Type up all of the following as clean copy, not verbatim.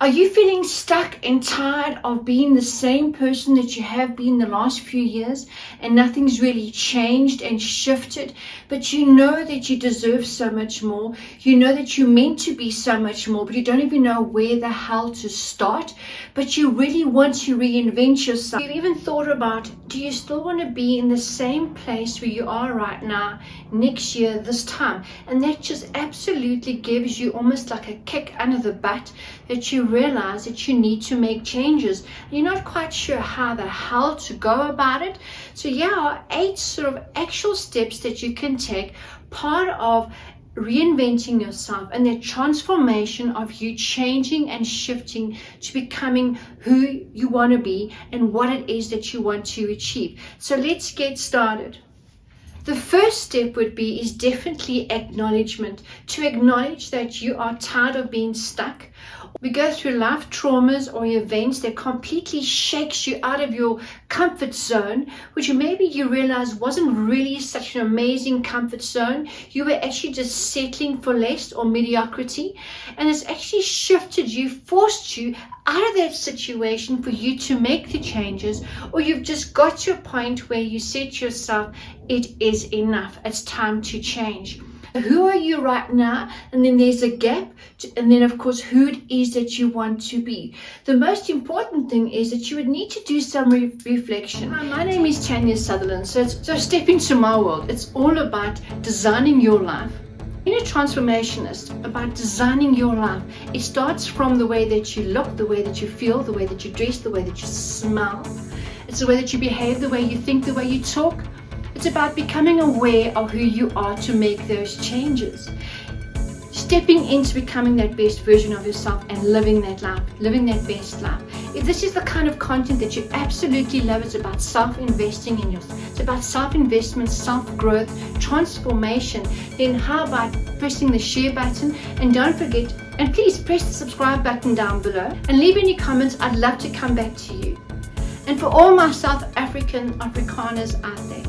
Are you feeling stuck and tired of being the same person that you have been the last few years and nothing's really changed and shifted, but you know that you deserve so much more? You know that you're meant to be so much more, but you don't even know where the hell to start, but you really want to reinvent yourself. You've even thought about, do you still want to be in the same place where you are right now next year this time? And that just absolutely gives you almost like a kick under the butt that you realize that you need to make changes. You're not quite sure how the hell to go about it. So here are 8 sort of actual steps that you can take, part of reinventing yourself and the transformation of you changing and shifting to becoming who you want to be and what it is that you want to achieve. So let's get started. The first step is definitely acknowledgement. To acknowledge that you are tired of being stuck. We go through life traumas or events that completely shakes you out of your comfort zone, which maybe you realize wasn't really such an amazing comfort zone. You were actually just settling for less or mediocrity, and it's actually shifted you, forced you out of that situation for you to make the changes, or you've just got to a point where you said to yourself, it is enough, it's time to change. Who are you right now? And then there's a gap, and then of course who it is that you want to be. The most important thing is that you would need to do some reflection. Hi, my name is Tania Sutherland. So step into my world. It's all about designing your life. Being a transformationist, about designing your life. It starts from the way that you look, the way that you feel, the way that you dress, the way that you smell. It's the way that you behave, the way you think, the way you talk. It's about becoming aware of who you are to make those changes. Stepping into becoming that best version of yourself and living that life, living that best life. If this is the kind of content that you absolutely love, it's about self-investing in yourself. It's about self-investment, self-growth, transformation. Then how about pressing the share button? And don't forget, and please press the subscribe button down below and leave any comments. I'd love to come back to you. And for all my South Afrikaners out there,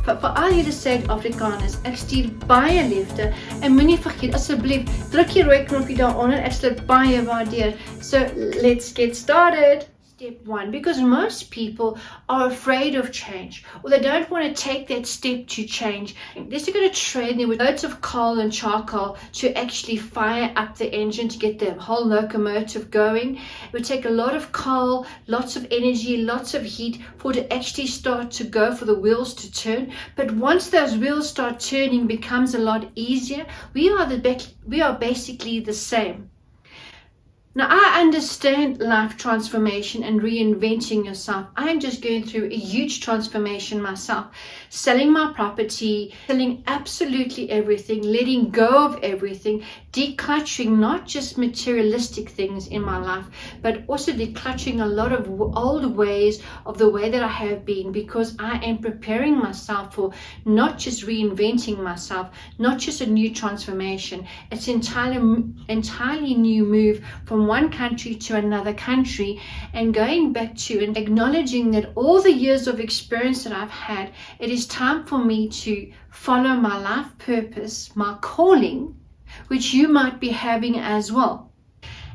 vir al julle Suid-Afrikaners, ek stuur baie liefde en moenie vergeet asseblief druk die rooi knoppie daaronder, ek sal dit baie waardeer. So let's get started. Step 1, because most people are afraid of change, or they don't want to take that step to change. Unless you're going to train them with loads of coal and charcoal to actually fire up the engine to get the whole locomotive going. It would take a lot of coal, lots of energy, lots of heat for it to actually start to go, for the wheels to turn. But once those wheels start turning, it becomes a lot easier. We are basically the same. Now, I understand life transformation and reinventing yourself. I'm just going through a huge transformation myself. Selling my property, selling absolutely everything, letting go of everything, decluttering not just materialistic things in my life, but also decluttering a lot of old ways of the way that I have been, because I am preparing myself for not just reinventing myself, not just a new transformation. It's entirely new move from one country to another country, and going back to and acknowledging that all the years of experience that I've had, it is time for me to follow my life purpose, my calling, which you might be having as well.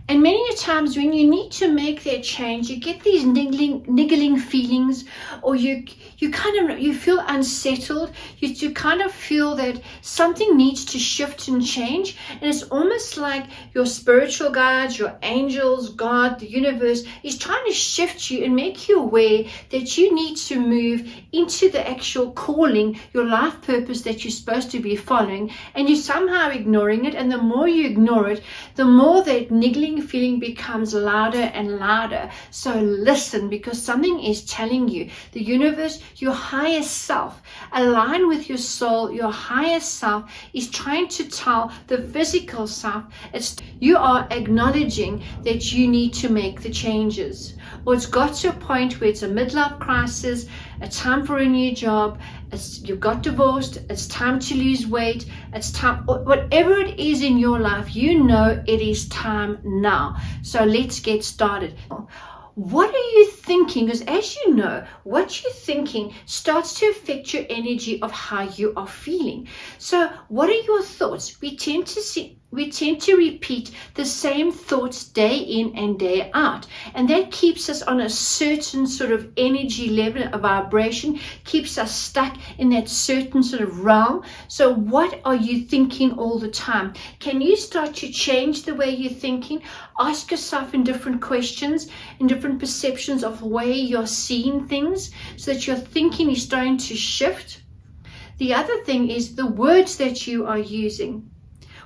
And many times when you need to make that change, you get these niggling feelings, or you feel unsettled. You kind of feel that something needs to shift and change, and it's almost like your spiritual guides, your angels, God, the universe is trying to shift you and make you aware that you need to move into the actual calling, your life purpose that you're supposed to be following, and you're somehow ignoring it. And the more you ignore it, the more that niggling feeling becomes louder and louder. So listen, because something is telling you. The universe, your higher self, align with your soul. Your higher self is trying to tell the physical self, you are acknowledging that you need to make the changes. Or it's got to a point where it's a midlife crisis, a time for a new job, you got divorced, it's time to lose weight, it's time, whatever it is in your life, you know it is time now. So let's get started. What are you thinking? Because as you know, what you're thinking starts to affect your energy of how you are feeling. So what are your thoughts? We tend to see we tend to repeat the same thoughts day in and day out, and that keeps us on a certain sort of energy level of vibration, keeps us stuck in that certain sort of realm. So what are you thinking all the time? Can you start to change the way you're thinking? Ask yourself in different questions, in different perceptions of the way you're seeing things, so that your thinking is starting to shift. The other thing is the words that you are using.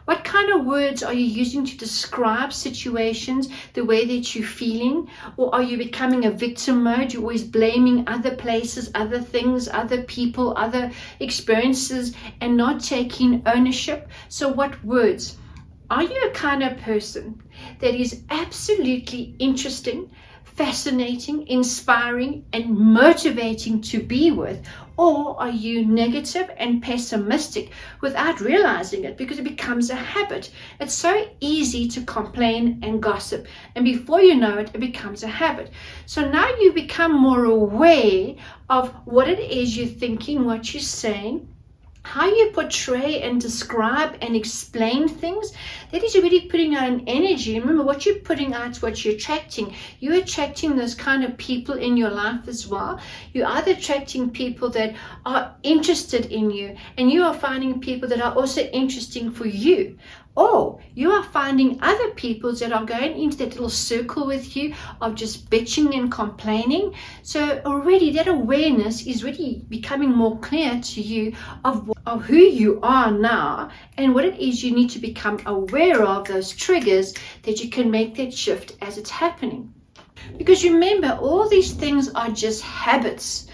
What kind of words are you using to describe situations, the way that you're feeling? Or are you becoming a victim mode? You're always blaming other places, other things, other people, other experiences, and not taking ownership? So what words? Are you a kind of person that is absolutely interesting, fascinating, inspiring, and motivating to be with? Or are you negative and pessimistic without realizing it, because it becomes a habit? It's so easy to complain and gossip, and before you know it, it becomes a habit. So now you become more aware of what it is you're thinking, what you're saying, how you portray and describe and explain things. That is already putting out an energy. Remember, what you're putting out is what you're attracting. You're attracting those kind of people in your life as well. You're either attracting people that are interested in you, and you are finding people that are also interesting for you. Or you are finding other people that are going into that little circle with you of just bitching and complaining. So already that awareness is really becoming more clear to you of who you are now, and what it is you need to become aware of, those triggers, that you can make that shift as it's happening. Because remember, all these things are just habits.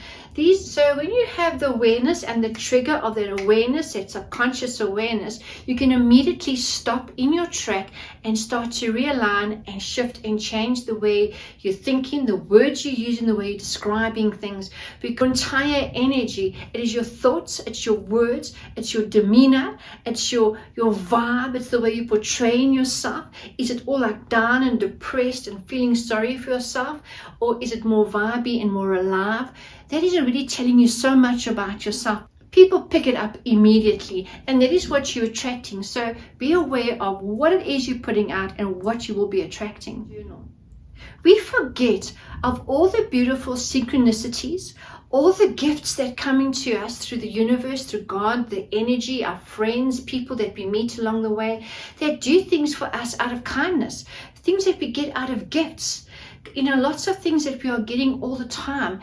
So when you have the awareness and the trigger of that awareness, that subconscious awareness, you can immediately stop in your track and start to realign and shift and change the way you're thinking, the words you're using, the way you're describing things. Because your entire energy, it is your thoughts, it's your words, it's your demeanor, it's your vibe, it's the way you're portraying yourself. Is it all like down and depressed and feeling sorry for yourself? Or is it more vibey and more alive? That is already telling you so much about yourself. People pick it up immediately, and that is what you're attracting. So be aware of what it is you're putting out and what you will be attracting. We forget of all the beautiful synchronicities, all the gifts that come into us through the universe, through God, the energy, our friends, people that we meet along the way, that do things for us out of kindness, things that we get out of gifts. Lots of things that we are getting all the time.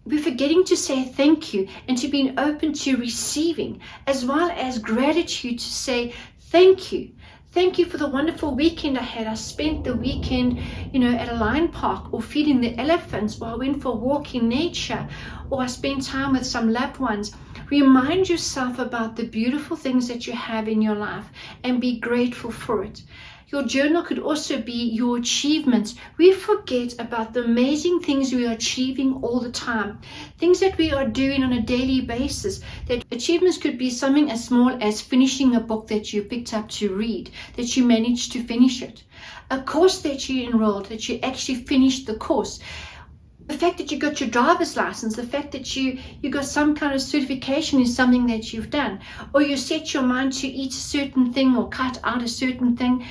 We're forgetting to say thank you and to being open to receiving, as well as gratitude to say thank you. Thank you for the wonderful weekend I had. I spent the weekend, at a lion park, or feeding the elephants, or I went for a walk in nature, or I spent time with some loved ones. Remind yourself about the beautiful things that you have in your life and be grateful for it. Your journal could also be your achievements. We forget about the amazing things we are achieving all the time, things that we are doing on a daily basis. That achievements could be something as small as finishing a book that you picked up to read, that you managed to finish it, a course that you enrolled, that you actually finished the course. The fact that you got your driver's license, the fact that you got some kind of certification is something that you've done, or you set your mind to eat a certain thing or cut out a certain thing.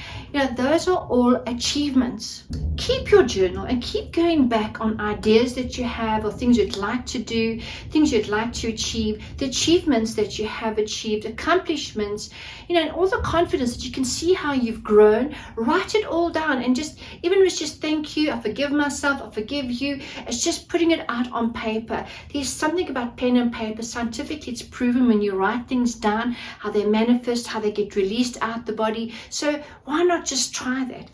Those are all achievements. Keep your journal and keep going back on ideas that you have, or things you'd like to do, things you'd like to achieve, the achievements that you have achieved, accomplishments, and all the confidence that you can see how you've grown. Write it all down, and even if it's just thank you, I forgive myself, I forgive you. It's just putting it out on paper. There's something about pen and paper. Scientifically, it's proven when you write things down, how they manifest, how they get released out the body. So why not just try that?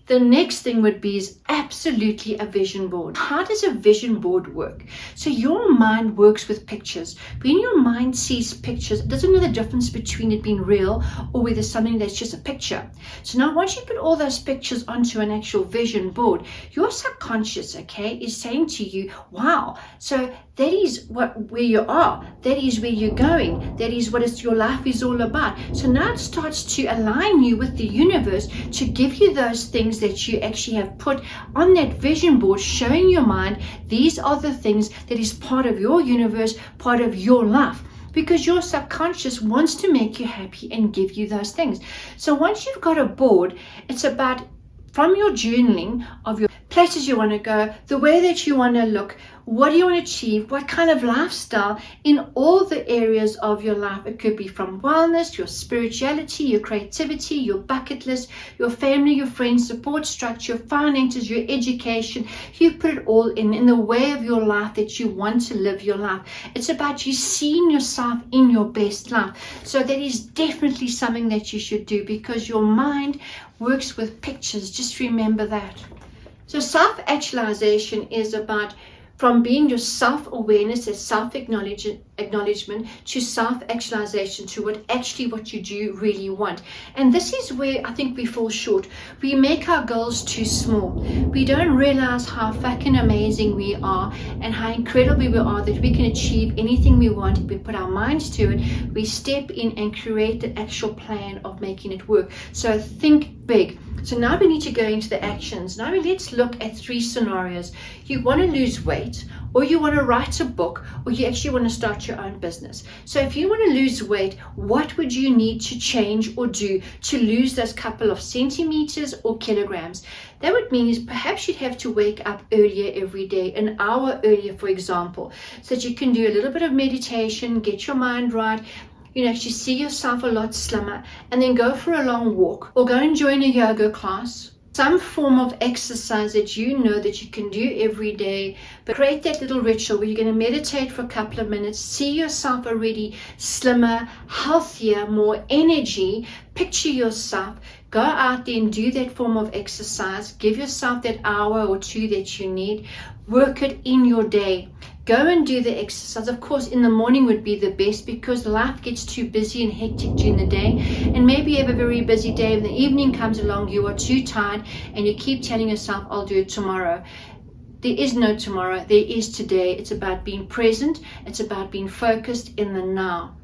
The next thing would be is absolutely a vision board. How does a vision board work? So your mind works with pictures. When your mind sees pictures, it doesn't know the difference between it being real or whether something that's just a picture. So now once you put all those pictures onto an actual vision board, your subconscious, is saying to you, wow, so that is where you are. That is where you're going. That is what your life is all about. So now it starts to align you with the universe to give you those things that you actually have put on that vision board, showing your mind these are the things that is part of your universe, part of your life. because your subconscious wants to make you happy and give you those things. So once you've got a board, it's about, from your journaling of your places you want to go, the way that you want to look, what do you want to achieve, what kind of lifestyle in all the areas of your life. It could be from wellness, your spirituality, your creativity, your bucket list, your family, your friends, support structure, your finances, your education. You put it all in the way of your life that you want to live your life. It's about you seeing yourself in your best life. So that is definitely something that you should do, because your mind works with pictures. Just remember that. So self-actualization is about from being your self-awareness as self-acknowledgement to self-actualization, to what you do really want. And this is where I think we fall short. We make our goals too small. We don't realize how fucking amazing we are and how incredible we are, that we can achieve anything we want if we put our minds to it. We step in and create the actual plan of making it work. So think big. So now we need to go into the actions. Now let's look at 3 scenarios. You want to lose weight, or you want to write a book, or you actually want to start your own business. So if you want to lose weight, what would you need to change or do to lose those couple of centimeters or kilograms? That would mean is perhaps you'd have to wake up earlier every day, an hour earlier, for example, so that you can do a little bit of meditation, get your mind right. You actually see yourself a lot slimmer, and then go for a long walk, or go and join a yoga class, some form of exercise that you know that you can do every day. But create that little ritual where you're going to meditate for a couple of minutes, see yourself already slimmer, healthier, more energy. Picture yourself, go out there and do that form of exercise. Give yourself that hour or 2 that you need. Work it in your day. Go and do the exercise. Of course, in the morning would be the best, because life gets too busy and hectic during the day. And maybe you have a very busy day, and the evening comes along, you are too tired, and you keep telling yourself, I'll do it tomorrow. There is no tomorrow. There is today. It's about being present. It's about being focused in the now.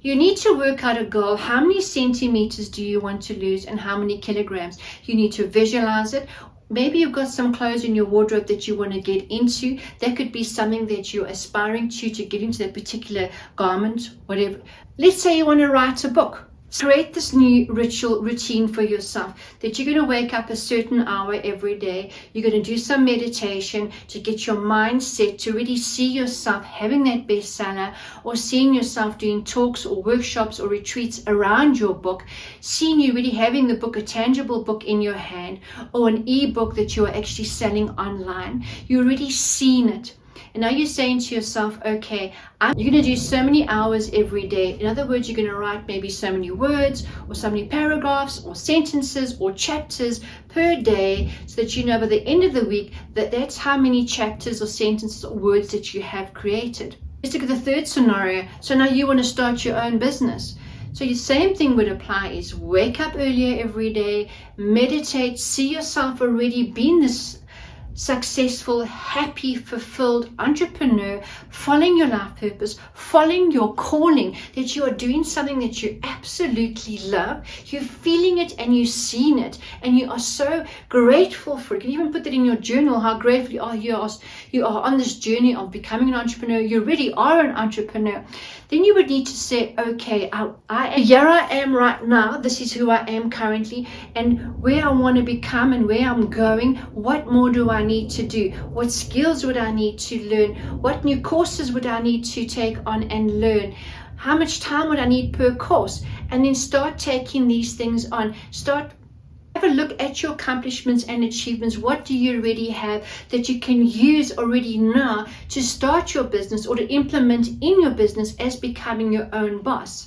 You need to work out a goal. How many centimeters do you want to lose, and how many kilograms? You need to visualize it. Maybe you've got some clothes in your wardrobe that you want to get into. That could be something that you're aspiring to get into that particular garment, whatever. Let's say you want to write a book. Create this new routine for yourself, that you're going to wake up a certain hour every day. You're going to do some meditation to get your mind set to really see yourself having that bestseller, or seeing yourself doing talks or workshops or retreats around your book, seeing you really having the book, a tangible book in your hand, or an e-book that you are actually selling online. You're already seeing it. And now you're saying to yourself, okay, you're going to do so many hours every day. In other words, you're going to write maybe so many words, or so many paragraphs, or sentences, or chapters per day, so that you know by the end of the week that that's how many chapters or sentences or words that you have created. Let's look at the 3rd scenario. So now you want to start your own business. So the same thing would apply, is wake up earlier every day, meditate, see yourself already being this successful, happy, fulfilled entrepreneur, following your life purpose, following your calling, that you are doing something that you absolutely love. You're feeling it and you're seeing it, and you are so grateful for it. You can even put that in your journal, how grateful you are on this journey of becoming an entrepreneur. You really are an entrepreneur. Then you would need to say, okay, here I am right now. This is who I am currently, and where I want to become and where I'm going. What more do I need to do? What skills would I need to learn? What new courses would I need to take on and learn? How much time would I need per course? And then start taking these things on. Have a look at your accomplishments and achievements. What do you already have that you can use already now to start your business, or to implement in your business as becoming your own boss?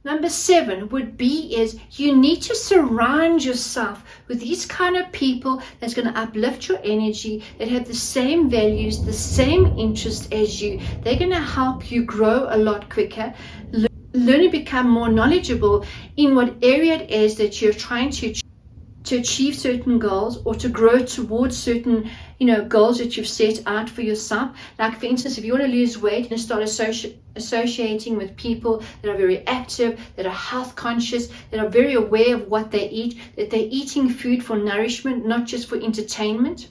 Number 7 would be is you need to surround yourself with these kind of people that's going to uplift your energy, that have the same values, the same interests as you. They're going to help you grow a lot quicker, learn and become more knowledgeable in what area it is that you're trying to achieve certain goals, or to grow towards certain goals that you've set out for yourself. Like, for instance, if you want to lose weight, and start associating with people that are very active, that are health conscious, that are very aware of what they eat, that they're eating food for nourishment, not just for entertainment.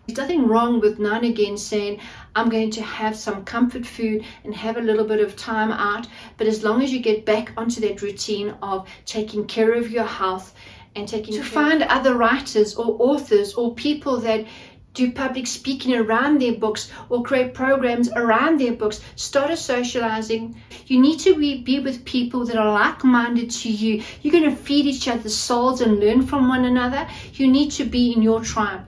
There's nothing wrong with now and again saying, I'm going to have some comfort food and have a little bit of time out. But as long as you get back onto that routine of taking care of your health and find other writers or authors or people that do public speaking around their books or create programs around their books. Start socializing. You need to be with people that are like-minded to you. You're going to feed each other's souls and learn from one another. You need to be in your tribe.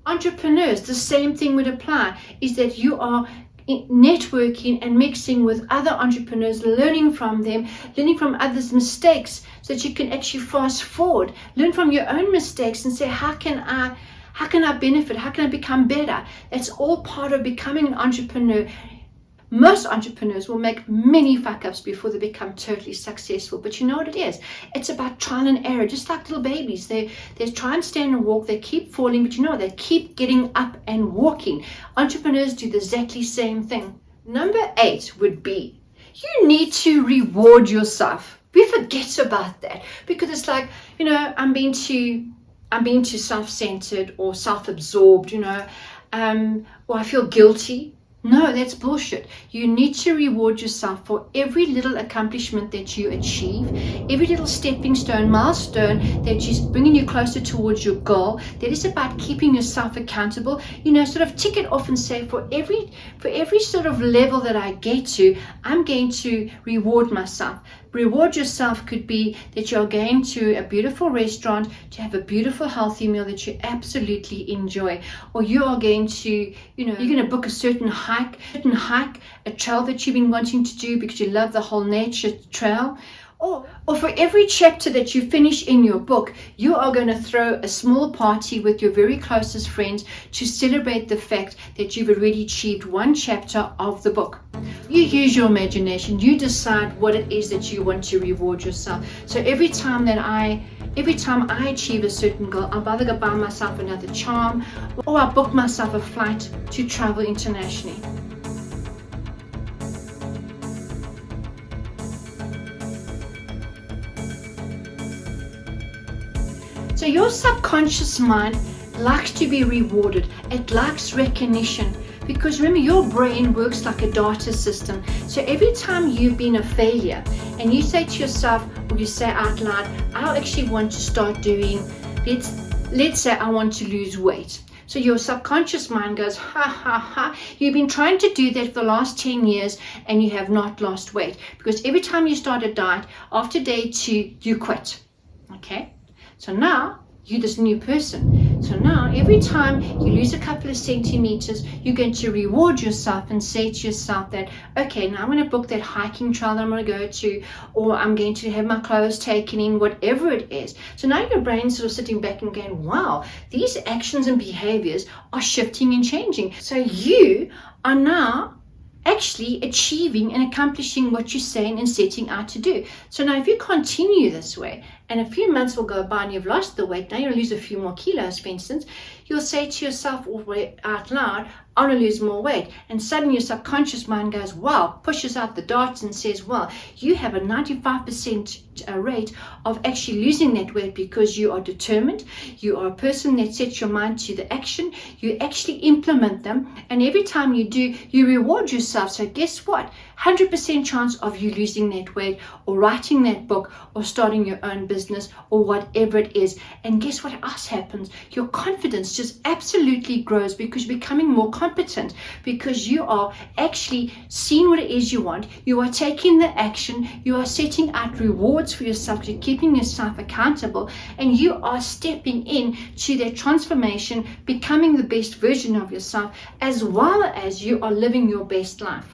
Entrepreneurs, the same thing would apply, is that you are networking and mixing with other entrepreneurs, learning from them, learning from others' mistakes, so that you can actually fast forward, learn from your own mistakes and say, how can I benefit? How can I become better? That's all part of becoming an entrepreneur. Most entrepreneurs will make many fuck-ups before they become totally successful. But you know what it is? It's about trial and error, just like little babies. They try and stand and walk, they keep falling, but you know, they keep getting up and walking. Entrepreneurs do the exactly same thing. Number 8 would be, you need to reward yourself. We forget about that because it's like, you know, I'm being too self-centered or self-absorbed, you know, or I feel guilty. No, that's bullshit. You need to reward yourself for every little accomplishment that you achieve, every little stepping stone, milestone that is bringing you closer towards your goal. That is about keeping yourself accountable. You know, sort of tick it off and say, for every sort of level that I get to, I'm going to reward myself. Reward yourself could be that you're going to a beautiful restaurant to have a beautiful healthy meal that you absolutely enjoy, or you are going to, you know, you're going to book a certain hike, a trail that you've been wanting to do because you love the whole nature trail. Or for every chapter that you finish in your book, you are going to throw a small party with your very closest friends to celebrate the fact that you've already achieved one chapter of the book. You use your imagination. You decide what it is that you want to reward yourself. So every time I achieve a certain goal, I'll either go buy myself another charm or I'll book myself a flight to travel internationally. So your subconscious mind likes to be rewarded. It likes recognition. Because remember, your brain works like a data system. So every time you've been a failure and you say to yourself, or you say out loud, I actually want to start doing, let's say I want to lose weight. So your subconscious mind goes, ha, ha, ha. You've been trying to do that for the last 10 years and you have not lost weight. Because every time you start a diet, after day 2, you quit. Okay? So now you're this new person. So now every time you lose a couple of centimeters, you're going to reward yourself and say to yourself that, okay, now I'm going to book that hiking trail that I'm going to go to, or I'm going to have my clothes taken in, whatever it is. So now your brain's sort of sitting back and going, wow, these actions and behaviors are shifting and changing. So you are now actually achieving and accomplishing what you're saying and setting out to do. So now if you continue this way and a few months will go by and you've lost the weight, now you'll lose a few more kilos, for instance, you'll say to yourself out loud, I want to lose more weight. And suddenly your subconscious mind goes, wow, pushes out the darts and says, well, you have a 95% rate of actually losing that weight because you are determined. You are a person that sets your mind to the action. You actually implement them. And every time you do, you reward yourself. So guess what? 100% chance of you losing that weight or writing that book or starting your own business or whatever it is. And guess what else happens? Your confidence just absolutely grows because you're becoming more competent, because you are actually seeing what it is you want. You are taking the action. You are setting out rewards for yourself. You're keeping yourself accountable, and you are stepping in to that transformation, becoming the best version of yourself, as well as you are living your best life.